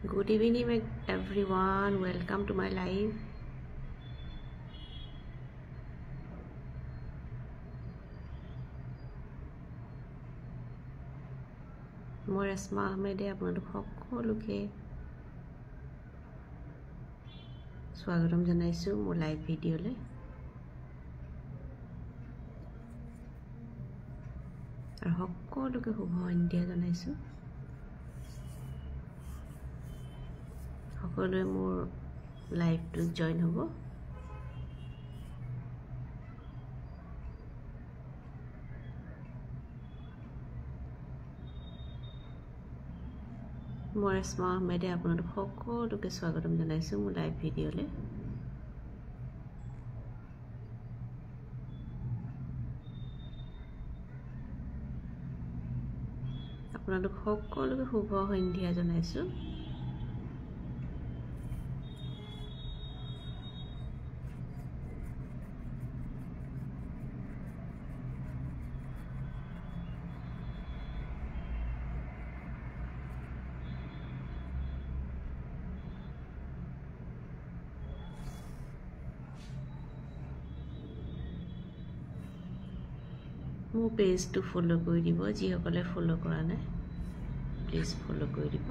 Good evening, everyone. Welcome to my live. মই ৰেশমা আহমেদে আপোনালোক সকলোকে স্বাগতম জনাইছোঁ মোৰ লাইভ ভিডিঅ'লৈ। আৰু সকলোকে শুভ সন্ধিয়া জনাইছোঁ। সকলোৱে মোৰ লাইভটোত জইন হ'ব। মই ৰেশমা আহমেদে আপোনালোক সকলোকে স্বাগতম জনাইছোঁ মোৰ লাইভ ভিডিঅ'লৈ। আপোনালোক সকলোকে শুভ সন্ধিয়া জনাইছোঁ। মোৰ পেজটো ফ'ল' কৰি দিব, যিসকলে ফ'ল' কৰা নাই প্লিজ ফ'ল' কৰি দিব।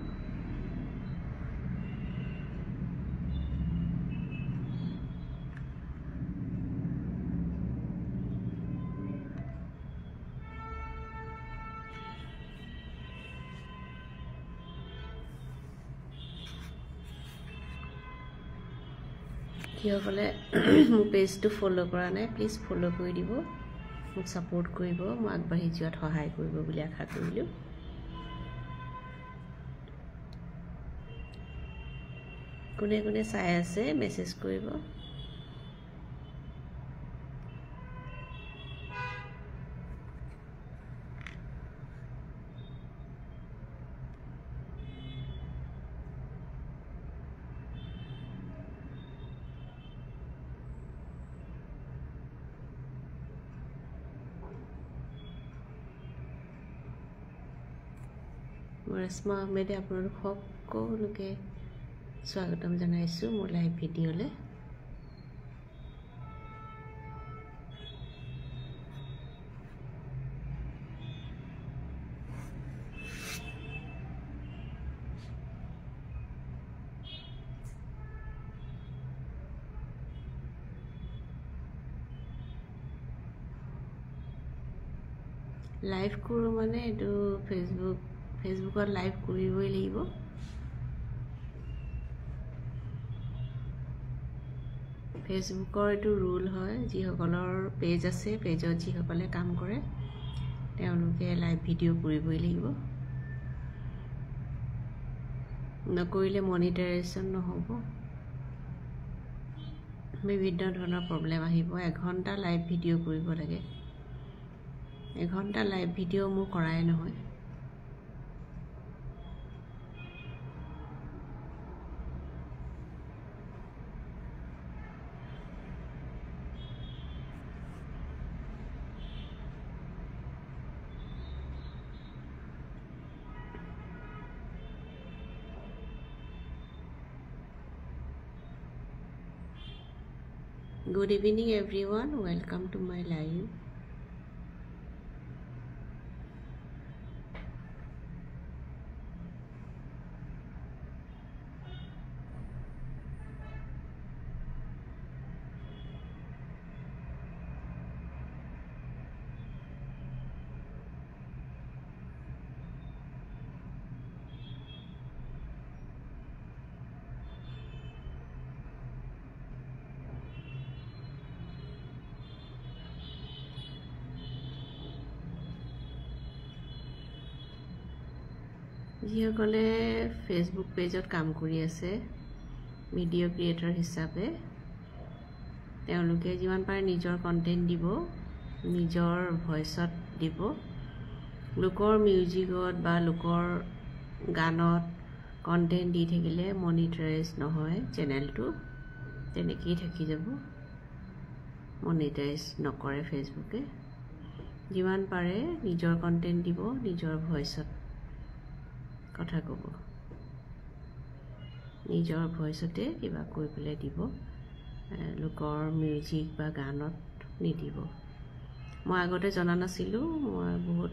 যিসকলে মোৰ পেজটো ফ'ল' কৰা নাই প্লিজ ফ'ল' কৰি দিব, মোক ছাপোৰ্ট কৰিব, মই আগবাঢ়ি যোৱাত সহায় কৰিব বুলি আশা কৰিলোঁ। কোনে কোনে চাই আছে মেছেজ কৰিব। মই ৰেশমা আহমেদে আপোনালোক সকলোকে স্বাগতম জনাইছোঁ মোৰ লাইভ ভিডিঅ'লৈ। লাইভ কৰোঁ মানে এইটো ফেচবুকত লাইভ কৰিবই লাগিব। ফেচবুকৰ এইটো ৰুল হয়, যিসকলৰ পেজ আছে পেজত যিসকলে কাম কৰে তেওঁলোকে লাইভ ভিডিঅ' কৰিবই লাগিব, নকৰিলে মনিটাইজেশ্যন নহ'ব, বিভিন্ন ধৰণৰ প্ৰব্লেম আহিব। এঘণ্টা লাইভ ভিডিঅ' কৰিব লাগে, এঘণ্টা লাইভ ভিডিঅ' মোৰ কৰাই নহয়। Good evening, everyone. Welcome to my live. যিসকলে ফেচবুক পেজত কাম কৰি আছে ভিডিঅ' ক্ৰিয়েটৰ হিচাপে, তেওঁলোকে যিমান পাৰে নিজৰ কণ্টেণ্ট দিব, নিজৰ ভইচত দিব। লোকৰ মিউজিকত বা লোকৰ গানত কণ্টেণ্ট দি থাকিলে মনিটাইজ নহয় চেনেলটো, তেনেকেই থাকি যাব, মনিটাইজ নকৰে ফেচবুকে। যিমান পাৰে নিজৰ কণ্টেণ্ট দিব, নিজৰ ভইচত কথা ক'ব। নিজৰ ভইচতে কিবা কৈ পেলাই দিব, লোকৰ মিউজিক বা গানত নিদিব। মই আগতে জনা নাছিলোঁ, মই বহুত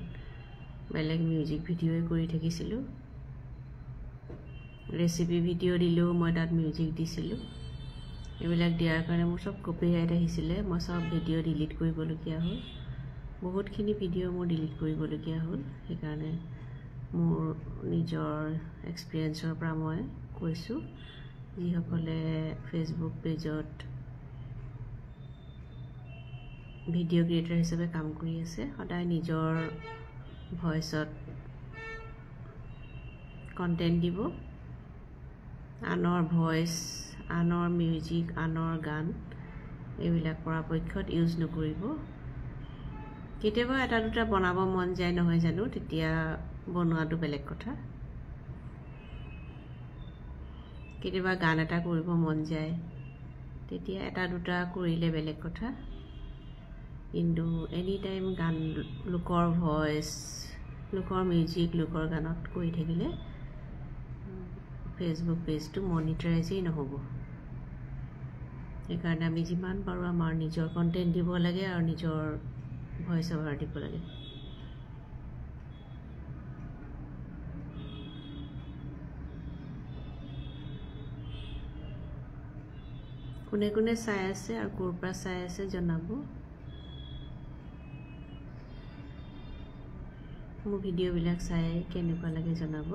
বেলেগ মিউজিক ভিডিঅ'ই কৰি থাকিছিলোঁ। ৰেচিপি ভিডিঅ' দিলেও মই তাত মিউজিক দিছিলোঁ। এইবিলাক দিয়াৰ কাৰণে মোৰ চব কপিৰাইট আহিছিলে। মই চব ভিডিঅ' ডিলিট কৰিবলগীয়া হ'ল, বহুতখিনি ভিডিঅ' মোৰ ডিলিট কৰিবলগীয়া হ'ল। সেইকাৰণে মোৰ নিজৰ এক্সপিৰিয়েঞ্চৰ পৰা মই কৈছোঁ, যিসকলে ফেচবুক পেজত ভিডিঅ' ক্ৰিয়েটৰ হিচাপে কাম কৰি আছে, সদায় নিজৰ ভইচত কণ্টেণ্ট দিব। আনৰ ভইচ, আনৰ মিউজিক, আনৰ গান এইবিলাক পৰাপক্ষত ইউজ নকৰিব। কেতিয়াবা এটা দুটা বনাব মন যায় নহয় জানো, তেতিয়া বনোৱাটো বেলেগ কথা। কেতিয়াবা গান এটা কৰিব মন যায়, তেতিয়া এটা দুটা কৰিলে বেলেগ কথা। কিন্তু এনি টাইম গান, লোকৰ ভইচ, লোকৰ মিউজিক, লোকৰ গানত কৰি থাকিলে ফেচবুক পেজটো মনিটাইজেই নহ'ব। সেইকাৰণে আমি যিমান পাৰোঁ আমাৰ নিজৰ কণ্টেণ্ট দিব লাগে আৰু নিজৰ ভইচ অভাৰ দিব লাগে। কোনে কোনে চাই আছে আৰু ক'ৰ পৰা চাই আছে জনাব। মোৰ ভিডিঅ'বিলাক চাই কেনেকুৱা লাগে জনাব,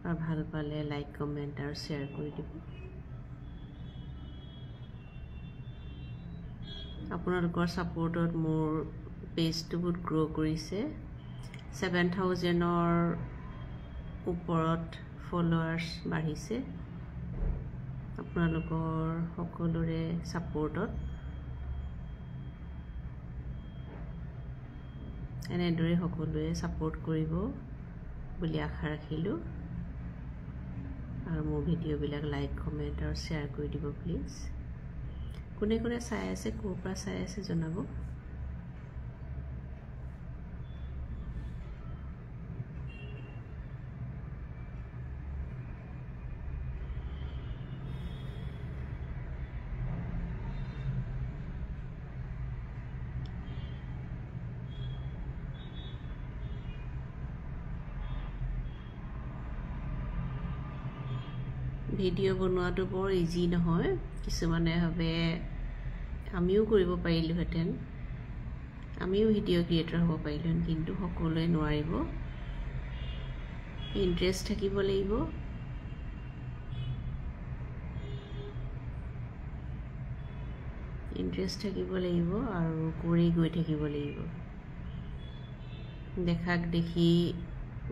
আৰু ভাল পালে লাইক, কমেণ্ট আৰু শ্বেয়াৰ কৰি দিব। আপোনালোকৰ ছাপোৰ্টত মোৰ পেজটো বহুত গ্ৰ' কৰিছে। 7,000ৰ ওপৰত ফলোৱাৰ্ছ বাঢ়িছে আপোনালোকৰ সকলোৰে ছাপোৰ্টত। এনেদৰে সকলোৱে ছাপোৰ্ট কৰিব বুলি আশা ৰাখিলোঁ, আৰু মোৰ ভিডিঅ'বিলাক লাইক, কমেণ্ট আৰু শ্বেয়াৰ কৰি দিব প্লিজ। কোনে কোনে চাই আছে, ক'ৰ পৰা চাই আছে জনাব। ভিডিঅ' বনোৱাটো বৰ ইজি নহয়। কিছুমানে ভাবে আমিও কৰিব পাৰিলোহেঁতেন, আমিও ভিডিঅ' ক্ৰিয়েটৰ হ'ব পাৰিলোহেঁতেন, কিন্তু সকলোৱে নোৱাৰিব। ইণ্টাৰেষ্ট থাকিব লাগিব, আৰু কৰি গৈ থাকিব লাগিব। দেখাক দেখি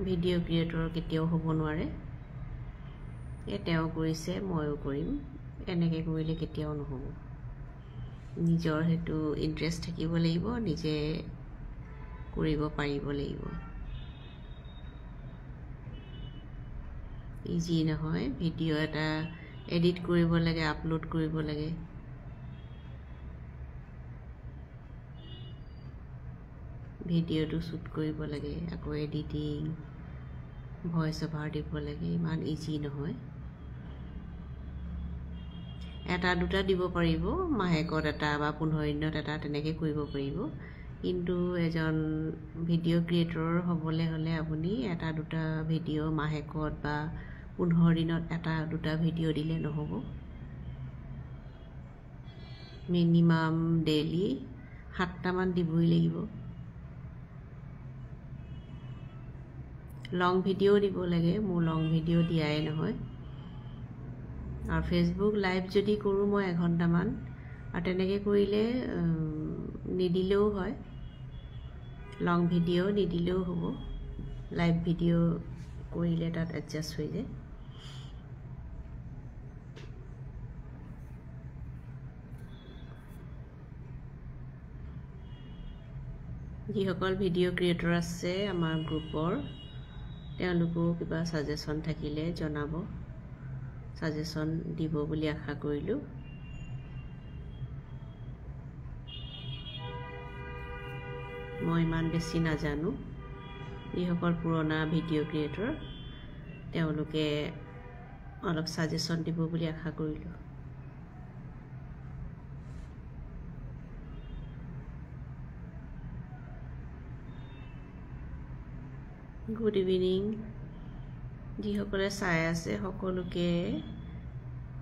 ভিডিঅ' ক্ৰিয়েটৰ কেতিয়াও হ'ব নোৱাৰে। তেওঁ কৰিছে ময়ো কৰিম, এনেকৈ কৰিলে কেতিয়াও নহ'ব। নিজৰ সেইটো ইণ্টাৰেষ্ট থাকিব লাগিব, নিজে কৰিব পাৰিব লাগিব। ইজি নহয়। ভিডিঅ' এটা এডিট কৰিব লাগে, আপলোড কৰিব লাগে। ভিডিঅ'টো শ্বুট কৰিব লাগে, আকৌ এডিটিং, ভইচ অভাৰ দিব লাগে। ইমান ইজি নহয়। এটা দুটা দিব পাৰিব, মাহেকত এটা বা 15 দিনত এটা, তেনেকৈ কৰিব পাৰিব। কিন্তু এজন ভিডিঅ' ক্ৰিয়েটৰ হ'বলৈ হ'লে আপুনি এটা দুটা ভিডিঅ' মাহেকত বা 15 দিনত এটা দুটা ভিডিঅ' দিলে নহ'ব। মিনিমাম ডেইলি 7টামান দিবই লাগিব। লং ভিডিঅ' দিব লাগে, মোৰ লং ভিডিঅ' দিয়াই নহয়। আৰু ফেচবুক লাইভ যদি কৰোঁ মই 1 ঘণ্টামান, আৰু তেনেকৈ কৰিলে নিদিলেও হয়। লং ভিডিঅ' নিদিলেও হ'ব, লাইভ ভিডিঅ' কৰিলে তাত এডজাষ্ট হৈ যায়। যিসকল ভিডিঅ' ক্ৰিয়েটৰ আছে আমাৰ গ্ৰুপৰ, তেওঁলোকেও কিবা ছাজেশ্যন থাকিলে জনাব। ছাজেশ্যন দিব বুলি আশা কৰিলোঁ। মই ইমান বেছি নাজানো। যিসকল পুৰণা ভিডিঅ' ক্ৰিয়েটৰ, তেওঁলোকে অলপ সাজেশন দিব বুলি আশা কৰিলোঁ। গুড ইভিনিং যিসকলে চাই আছে সকলোকে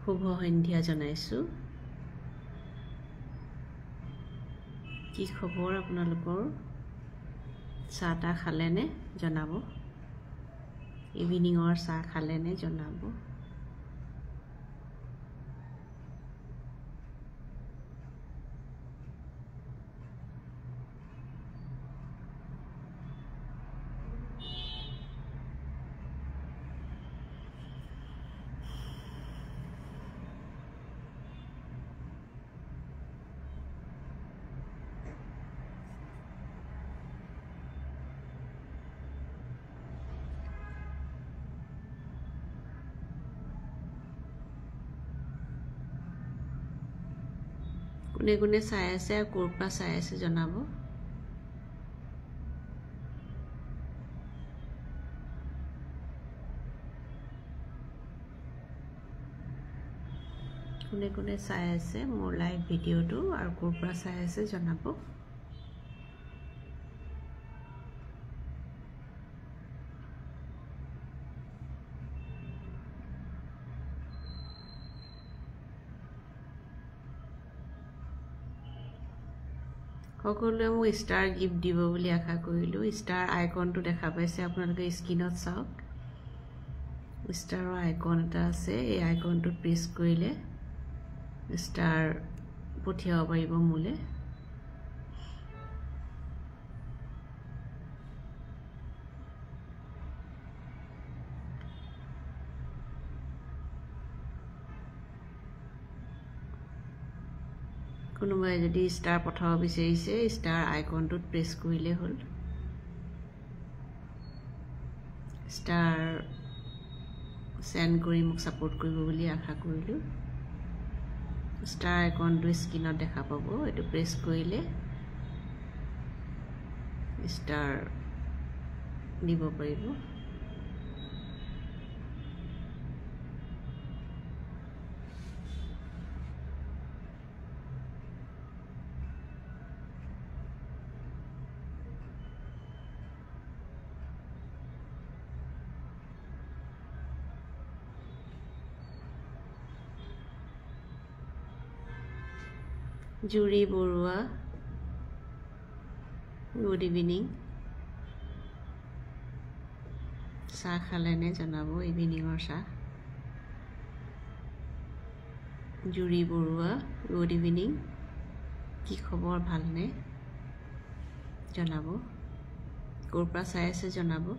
শুভ সন্ধ্যা জনাইছোঁ। কি খবৰ আপোনালোকৰ? চাহ তাহ খালেনে জনাব। ইভিনিঙৰ চাহ খালেনে জনাব। কোনে কোনে চাই আছে আৰু ক'ৰ পৰা চাই আছে জনাব। কোনে কোনে চাই আছে মোৰ লাইভ ভিডিঅ'টো আৰু ক'ৰ পৰা চাই আছে জনাব। সকলোৱে মোক ষ্টাৰ গিফ্ট দিব বুলি আশা কৰিলোঁ। ষ্টাৰ আইকনটো দেখা পাইছে আপোনালোকে স্ক্ৰীনত চাওক। ষ্টাৰৰ আইকন এটা আছে, এই আইকনটোত প্ৰেছ কৰিলে ষ্টাৰ পঠিয়াব পাৰিব মোলৈ। কোনোবাই যদি ষ্টাৰ পঠাব বিচাৰিছে ষ্টাৰ আইকনটোত প্ৰেছ কৰিলে হ'ল। ষ্টাৰ চেণ্ড কৰি মোক ছাপোৰ্ট কৰিব বুলি আশা কৰিলোঁ। ষ্টাৰ আইকনটো স্ক্ৰীনত দেখা পাব, এইটো প্ৰেছ কৰিলে ষ্টাৰ দিব পাৰিব। জুৰি বৰুৱা গুড ইভিনিং। চাহ খালেনে জনাব, ইভিনিঙৰ চাহ। জুৰি বৰুৱা গুড ইভিনিং। কি খবৰ, ভালনে জনাব। ক'ৰ পৰা চাই আছে জনাব।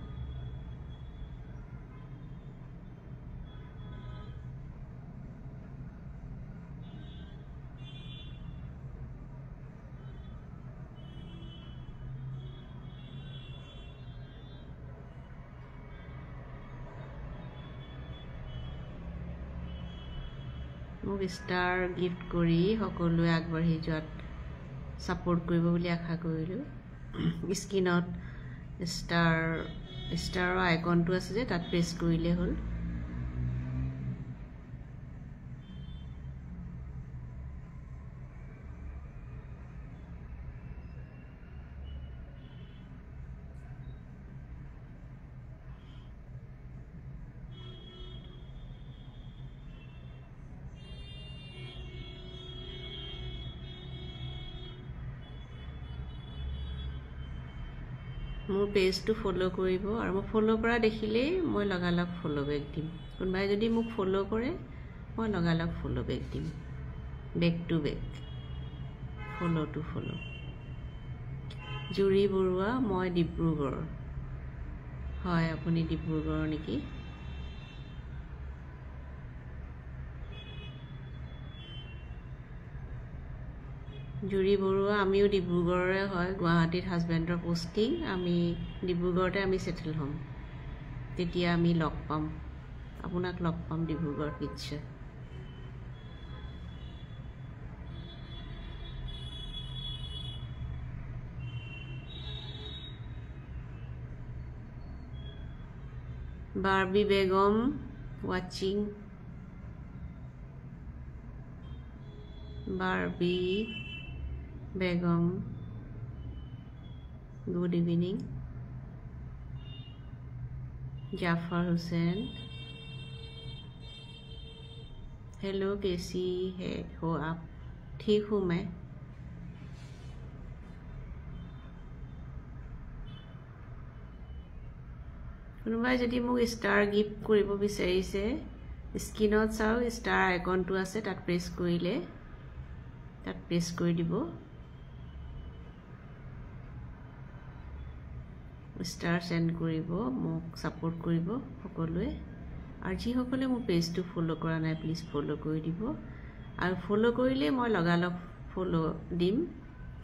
মোক ষ্টাৰ গিফ্ট কৰি সকলোৱে আগবাঢ়ি যোৱাত ছাপোৰ্ট কৰিব বুলি আশা কৰিলোঁ। স্ক্ৰীনত ষ্টাৰৰ আইকনটো আছে যে তাত প্ৰেছ কৰিলে হ'ল। মোৰ পেজটো ফ'ল' কৰিব আৰু মই ফ'ল' কৰা দেখিলেই মই লগালগ ফ'ল' বেক দিম। কোনোবাই যদি মোক ফ'ল' কৰে মই লগালগ ফ'ল' বেক দিম। Back to back, follow' to follow'. Juri Baruah, মই ডিব্ৰুগড়। হয়, আপুনি ডিব্ৰুগড়ৰ নেকি? জুৰি বৰুৱা, আমিও ডিব্ৰুগড়ৰে হয়। গুৱাহাটীত হাজবেণ্ডৰ পোষ্টিং, আমি ডিব্ৰুগড়তে আমি ছেটেল হ'ম। তেতিয়া আমি লগ পাম, আপোনাক লগ পাম ডিব্ৰুগড়ত নিশ্চয়। বাৰ্বি বেগম ৱাচিং Barbie Begum, good evening. Jafar Hussain, hello कैसी है हो आप? ठीक हूँ मैं। কোনোবাই যদি মোক ষ্টাৰ গিফ্ট কৰিব বিচাৰিছে স্ক্ৰীনত চাওক ষ্টাৰ আইকনটো আছে তাত প্ৰেছ কৰিলে তাত প্ৰেছ কৰি দিব ষ্টাৰ সেন্ড কৰিব মোক সাপোৰ্ট কৰিব সকলোৱে আৰু যিসকলে মোৰ পেজটো ফলো কৰা নাই প্লিজ ফলো কৰি দিব আৰু ফলো কৰিলে মই লগালগ ফলো দিম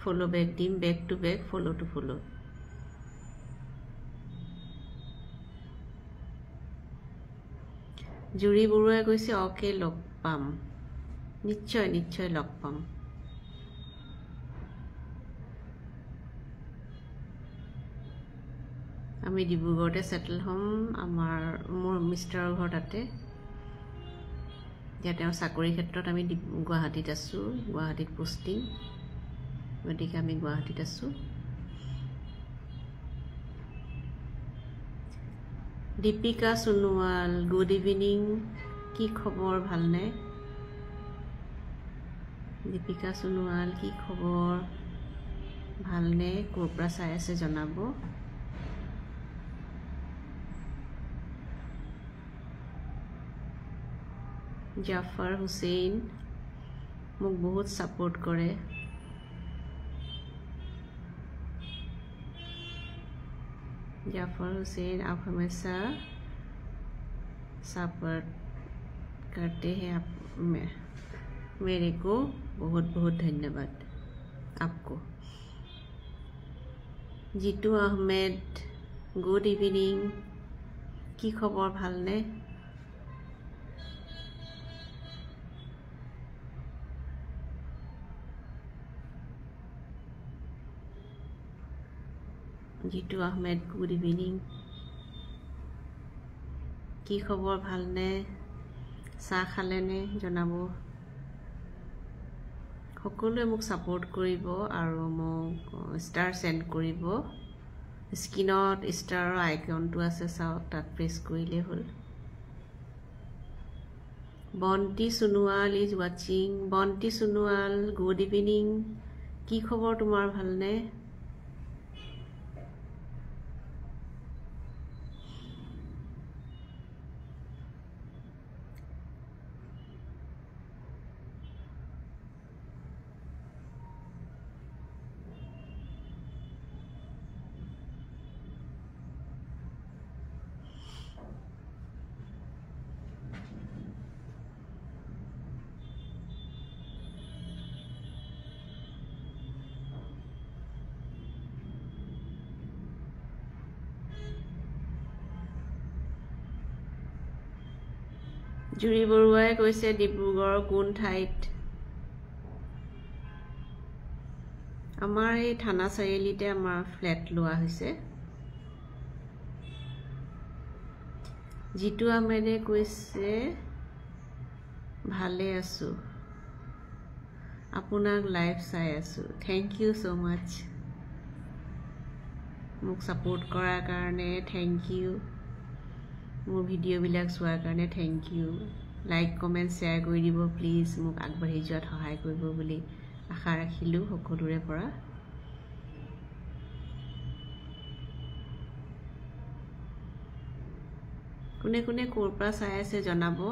ফলো বেক দিম back to back follow to follow Juri বৰুৱাই কৈছে অকে লগ পাম নিশ্চয় নিশ্চয় লগ পাম আমি ডিব্ৰুগড়তে সেটেল হম আমাৰ মোৰ মিষ্টাৰৰ ঘৰ তাতে ইয়াতে চাকৰি ক্ষেত্ৰত আমি গুৱাহাটীত আছো গুৱাহাটীত পোষ্টিং গতিকে আমি গুৱাহাটীত আছো দীপিকা সোনোৱাল গুড ইভিনিং কি খবৰ ভালনে দীপিকা সোনোৱাল কি খবৰ ভালনে কোৰপৰা চাই আছে জনাব জাফাৰ হুছেইন মোক বহুত সাপোৰ্ট কৰে जाफर हुसैन आप हमेशा सपोर्ट करते हैं आप मेरे को बहुत बहुत धन्यवाद आपको जीतू अहमेद गुड इवनिंग की खबर भालने जीतू अहमेद गुड इवनिंग की खबर भालने চাহ খালেনে জনাব সকলোৱে মোক সাপোৰ্ট কৰিব আৰু মোক ষ্টাৰ সেন্ড কৰিব স্ক্ৰীনত ষ্টাৰৰ আইকনটো আছে চাওক তাত প্ৰেছ কৰিলে হ'ল বন্তি সোনোৱাল ইজ ওয়াচিং বন্তি সোনোৱাল গুড ইভিনিং কি খবৰ তোমাৰ ভালনে জুৰি বৰুৱাই কৈছে ডিব্ৰুগড়ৰ কোন ঠাইত আমাৰ এই থানা চাৰিআলিতে আমাৰ ফ্ল্যাট লোৱা হৈছে জিতু আহমেদে কৈছে ভালে আছো আপোনাক লাইভ চাই আছো থ্যাংক ইউ সো মাচ মোক সাপোৰ্ট কৰাৰ কাৰণে থ্যাংক ইউ মোৰ ভিডিও বিলাক চোৱাৰ কাৰণে thank you like comment share কৰি দিব প্লিজ মোক আগবাঢ়ি যোৱাত সহায় কৰিব বুলি আশা ৰাখিলো সকলোৰে পৰা কোনে কোনে কোৰ পৰা চাই আছে জনাব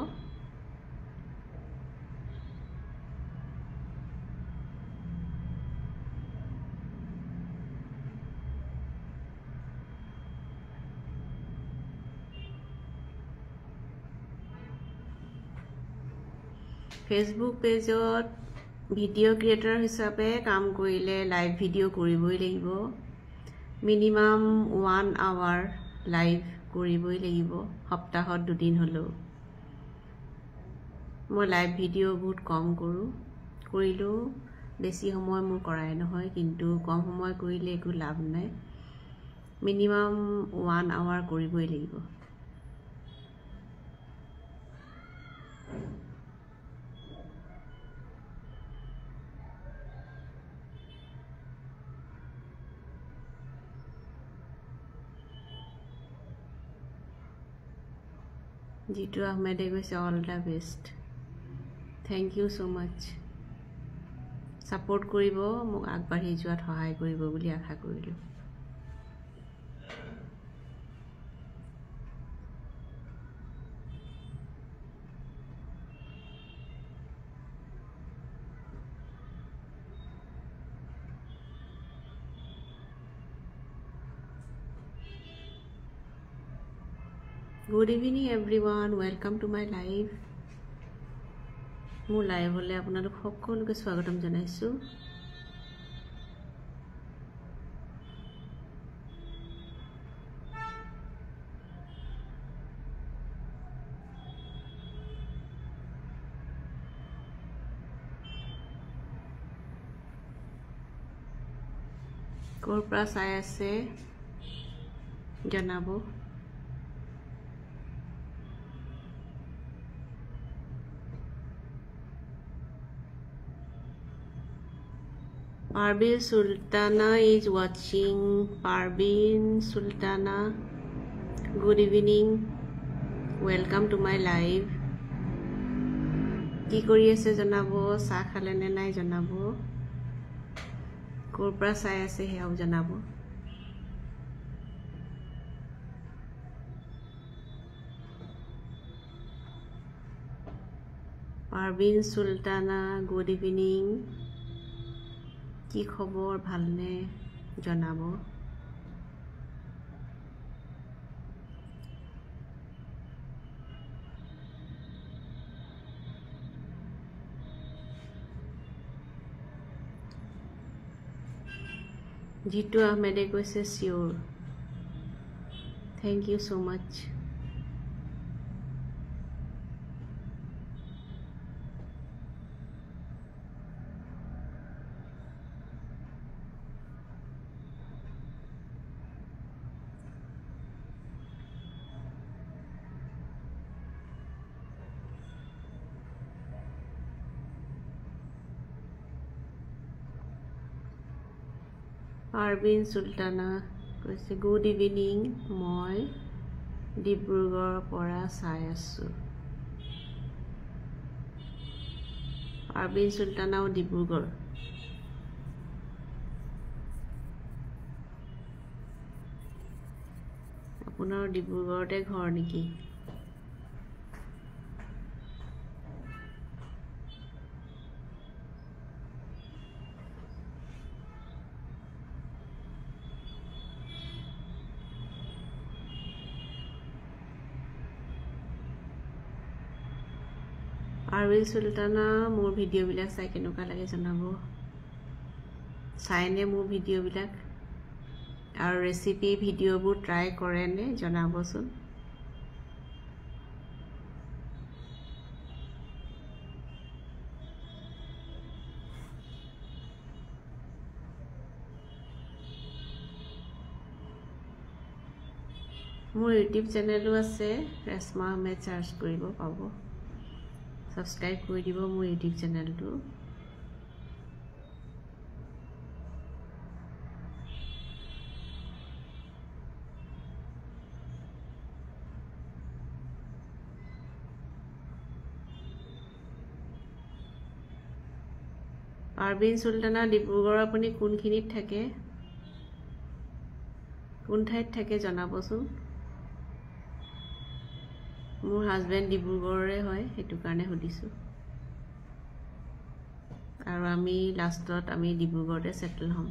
ফেসবুক পেজত ভিডিও ক্ৰিয়েটৰ হিচাপে কাম কৰিলে লাইভ ভিডিও কৰিবই লাগিব মিনিমাম 1 আৱাৰ লাইভ কৰিবই লাগিব সপ্তাহত দুদিন হলো মই লাইভ ভিডিও বহুত কম কৰিলো বেছি সময় মোৰ কৰাই নহয় কিন্তু কম সময় কৰিলে একো লাভ নাই মিনিমাম 1 আৱাৰ কৰিবই লাগিব জিতু আহমেদে কৈছে all the best thank you so much support কৰিব মোক আগবাঢ়ি যোৱাত সহায় কৰিব বুলি আশা কৰিলোঁ Good evening everyone, welcome to my live. মোৰ লাইভ হলে আপোনালোক সকলোকে স্বাগতম জনাইছো কৰ পৰা চাই আছে জনাব Parveen Sultana is watching. Parveen Sultana, good evening. Welcome to my live. কি কৰি আছে জনাব চাহ খালে নে নাই জনাব কৰ পৰা চাই আছে হেয়াও জনাব Parveen Sultana, good evening. কি খবৰ ভালনে জনাব জিতু আহমেদে কৈছে চিওৰ থ্যাংক ইউ সো মাচ Parveen Sultana কৈছে গুড ইভিনিং মই ডিব্ৰুগড়ৰ পৰা চাই আছো Parveen Sultana ও ডিব্ৰুগড় আপোনাৰ ডিব্ৰুগড়তে ঘৰ নেকি Parveen Sultana মোৰ ভিডিও বিলাক চাই কেনেকুৱা লাগে জনাব চাইনে মোৰ ভিডিও বিলাক আৰু ৰেচিপি ভিডিওবোৰ ট্ৰাই কৰেনে জনাবচোন মোৰ ইউটিউব চেনেলও আছে ৰেশমা আহমেদ সাৰ্চ কৰিব পাব সাবস্ক্ৰাইব কৰে দিব মোৰ ইউটিউব চেনেলটো Parveen Sultana ডিব্ৰুগড় আপুনি কোনখিনিত থাকে কোন ঠাইত থাকে জনাবচোন মোৰ হাজবেন্ড ডিব্ৰুগড়ৰে হয় হেতু কাৰণে সুধিছো আৰু আমি লাষ্টত আমি ডিব্ৰুগড়তে সেটেল হ'ম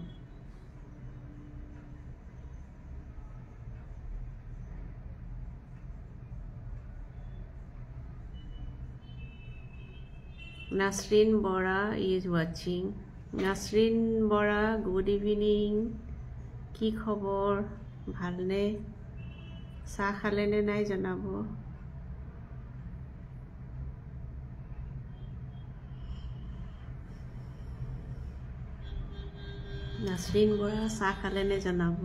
Nasrin Bora is watching Nasrin Bora good evening কি খবৰ ভালনে চাহ খালে নে নাই জনাব Nasrin Bora চাহ খালে নে জনাব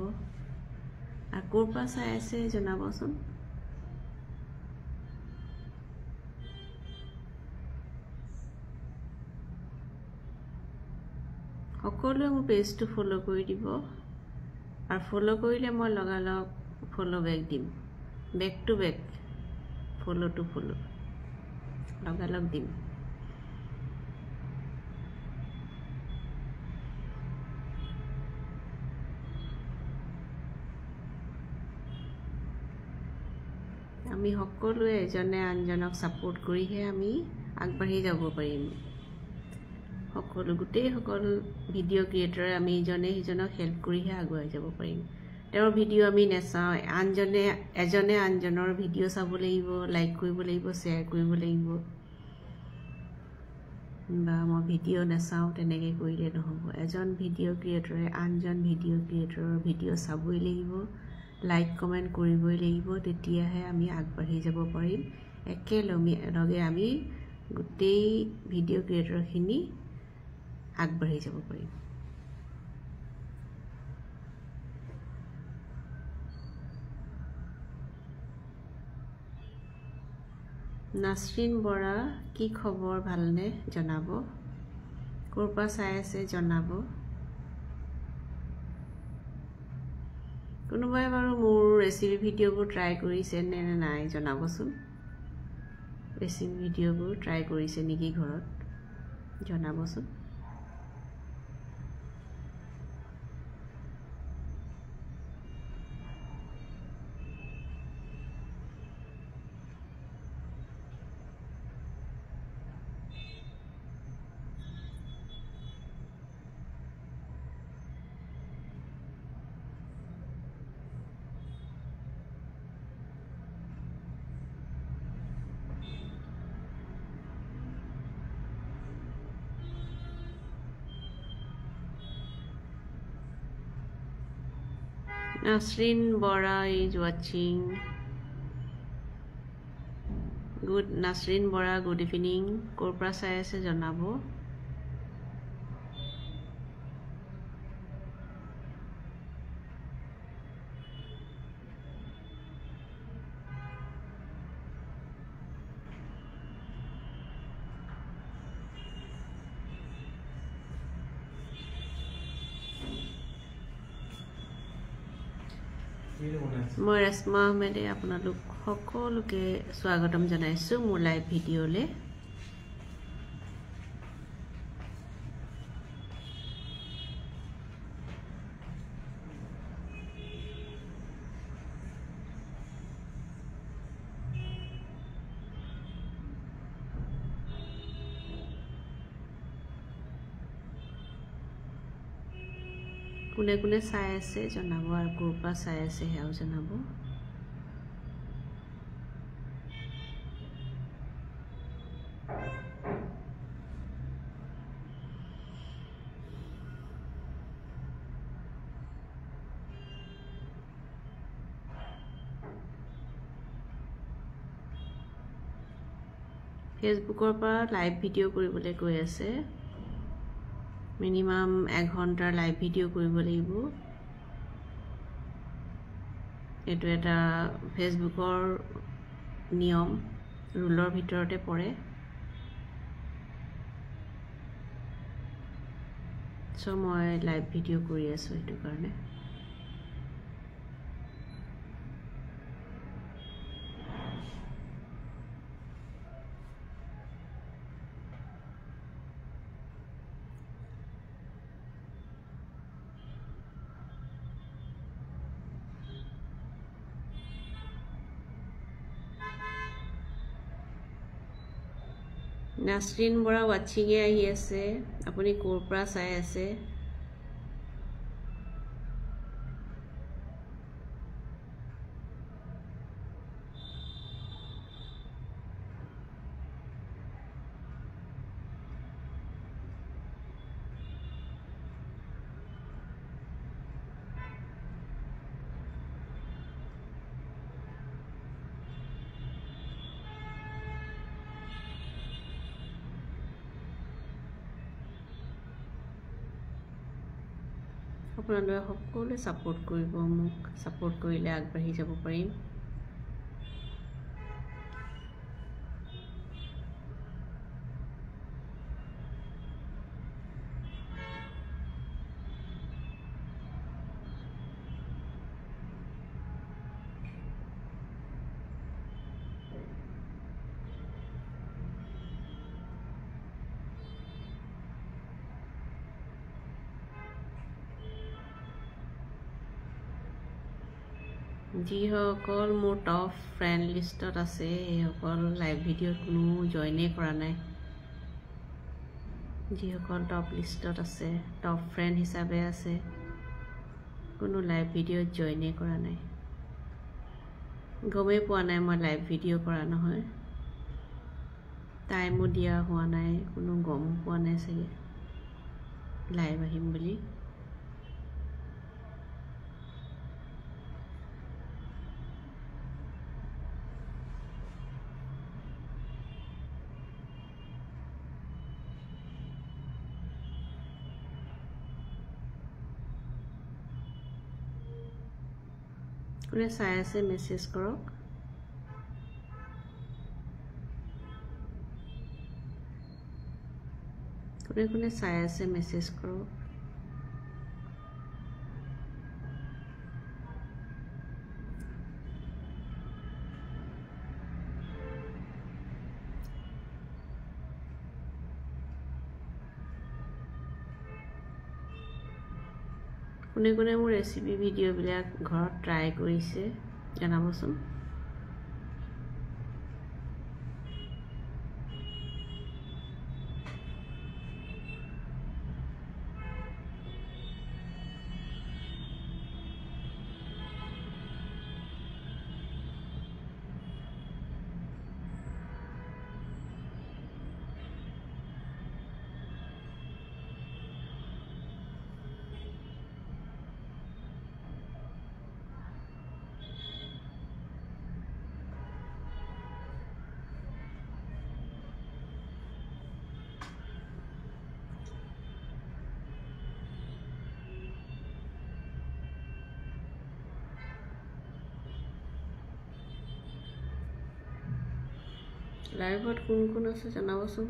আৰু ক'ৰ পৰা চাই আছে জনাবচোন সকলোৱে মোৰ পেজটো ফলো কৰি দিব আৰু ফলো কৰিলে মই লগালগ ফলো বেক দিম বেক টু বেক ফ'ল'টো ফ'ল' লগালগ দিম। আমি সকলোৱে এজনে আনজনক ছাপোৰ্ট কৰিহে আমি আগবাঢ়ি যাব পাৰিম। সকলো ভিডিঅ' ক্ৰিয়েটৰে আমি ইজনে সিজনক হেল্প কৰিহে আগুৱাই যাব পাৰিম। তেওঁৰ ভিডিঅ' আমি নাচাওঁ, এজনে আনজনৰ ভিডিঅ' চাব লাগিব, লাইক কৰিব লাগিব, শ্বেয়াৰ কৰিব লাগিব। বা মই ভিডিঅ' নাচাওঁ তেনেকৈ কৰিলে নহ'ব। এজন ভিডিঅ' ক্ৰিয়েটৰে আনজন ভিডিঅ' ক্ৰিয়েটৰৰ ভিডিঅ' চাবই লাগিব, লাইক কমেণ্ট কৰিবই লাগিব, তেতিয়াহে আমি আগবাঢ়ি যাব পাৰিম। একেলগে আমি গোটেই ভিডিঅ' ক্ৰিয়েটৰখিনি আগবাঢ়ি যাব পাৰিম। নাছৰিন বৰা, কি খবৰ, ভালনে? জনাব। ক'ৰ পৰা চাই আছে জনাব। কোনোবাই বাৰু মোৰ ৰেচিপি ভিডিঅ'বোৰ ট্ৰাই কৰিছে নে নাই জনাবচোন। ৰেচিপি ভিডিঅ'বোৰ ট্ৰাই কৰিছে নেকি ঘৰত জনাবচোন। Nasrin Bora is watching. Good Nasrin Bora, good evening. ক'ৰ পৰা চাই আছে জনাব। মই ৰেশমা আহমেদে আপোনালোক সকলোকে স্বাগতম জনাইছোঁ মোৰ লাইভ ভিডিঅ'লৈ। কোনে কোনে চাই আছে জনাব আৰু ক'ৰ পৰা চাই আছে সেয়াও জনাব। ফেচবুকৰ পৰা লাইভ ভিডিঅ' কৰিবলৈ কৈ আছে। মিনিমাম 1 ঘণ্টাৰ লাইভ ভিডিঅ' কৰিব লাগিব। এইটো এটা ফেচবুকৰ নিয়ম, ৰুলৰ ভিতৰতে পৰে। চ' মই লাইভ ভিডিঅ' কৰি আছোঁ সেইটো কাৰণে। নাছৰিন বৰা ৱাচিঙে আহি আছে। আপুনি ক'ৰ পৰা চাই আছে। আপোনালোকে সকলোৱে ছাপোৰ্ট কৰিব, মোক ছাপোৰ্ট কৰিলে আগবাঢ়ি যাব পাৰিম। যিসকল মোৰ টপ ফ্ৰেণ্ড লিষ্টত আছে সেইসকল লাইভ ভিডিঅ'ত কোনো জইনেই কৰা নাই। যিসকল টপ লিষ্টত আছে, টপ ফ্ৰেণ্ড হিচাপে আছে, কোনো লাইভ ভিডিঅ'ত জইনেই কৰা নাই। গমেই পোৱা নাই মই লাইভ ভিডিঅ' কৰা নহয়। টাইমো দিয়া হোৱা নাই, কোনো গম পোৱা নাই চাগে লাইভ আহিম বুলি। কোনে চাই আছে মেছেজ কৰক। কোনে কোনে চাই আছে মেছেজ কৰক। কোনে কোনে মোৰ ৰেচিপি ভিডিঅ'বিলাক ঘৰত ট্ৰাই কৰিছে জনাবচোন। লাইভত কোন কোন আছে জনাবচোন।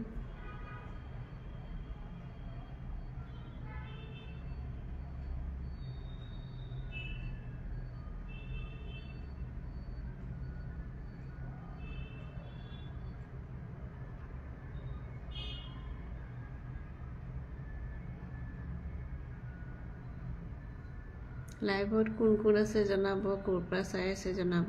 লাইভত কোন কোন আছে জনাব, ক'ৰ পৰা চাই আছে জনাব।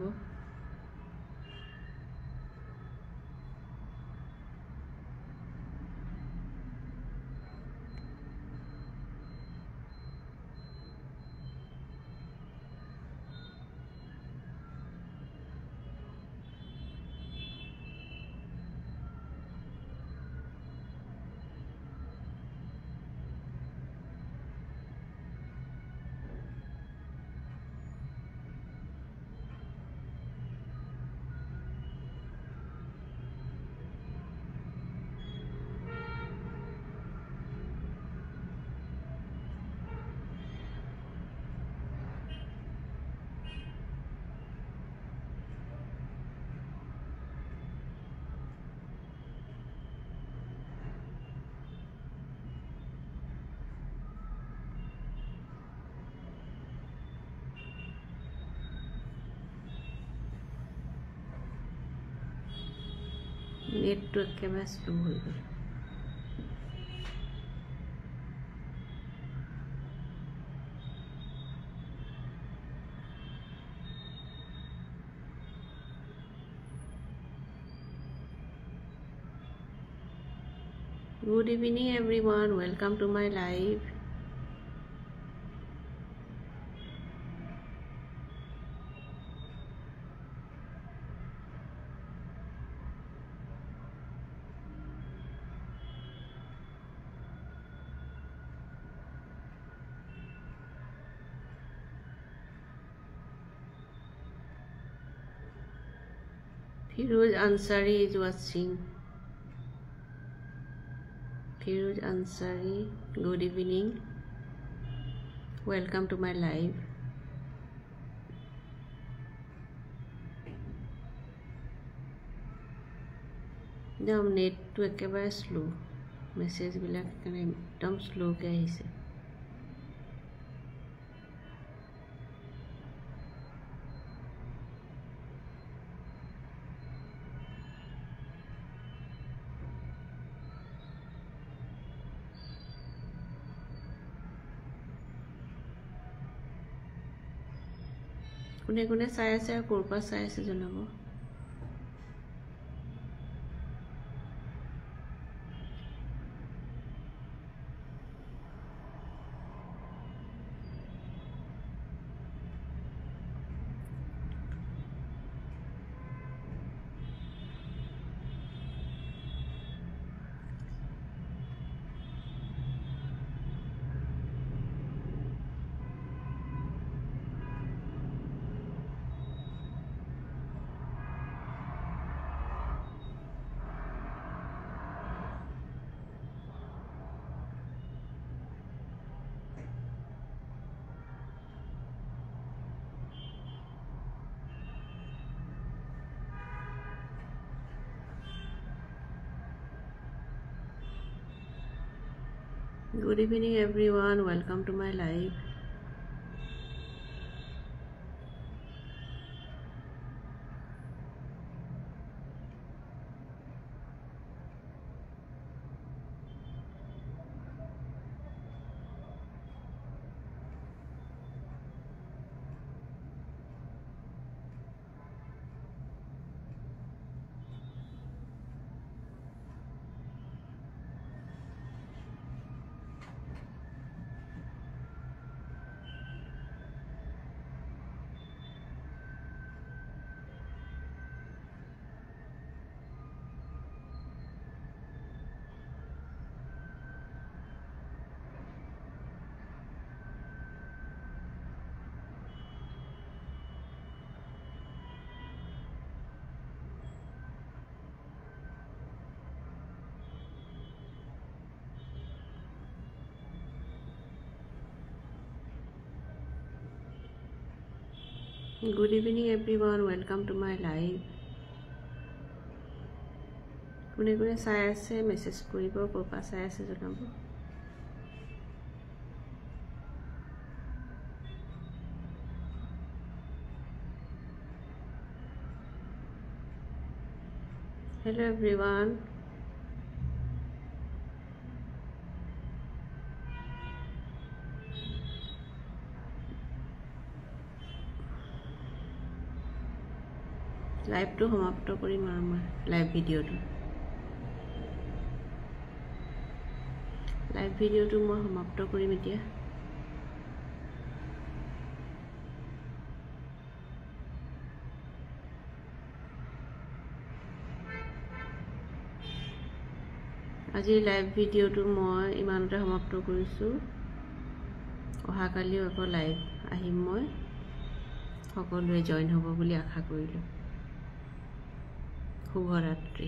নেটটো একেবাৰে শ্ল' হৈ গ'ল। Good evening everyone, welcome to my live. Firoz Ansari is watching. Firoz Ansari, good evening. Welcome to my live. নেটটো একেবাৰে শ্ল', মেছেজবিলাক একদম শ্ল'কৈ আহিছে। কোনে কোনে চাই আছে আৰু ক'ৰ পৰা চাই আছে জনাব। Good evening everyone, welcome to my live. Good evening everyone, welcome to my live. কোনে কোনে চাই আছে মেছেজ কৰিব, ক'ৰ পৰা চাই আছে জনাব। Hello everyone. লাইভটো সমাপ্ত কৰিম আৰু মই লাইভ ভিডিঅ'টো মই সমাপ্ত কৰিম এতিয়া। আজিৰ লাইভ ভিডিঅ'টো মই ইমানতে সমাপ্ত কৰিছোঁ। অহাকালিও আকৌ লাইভ আহিম মই, সকলোৱে জইন হ'ব বুলি আশা কৰিলোঁ। শুভৰাত্ৰি।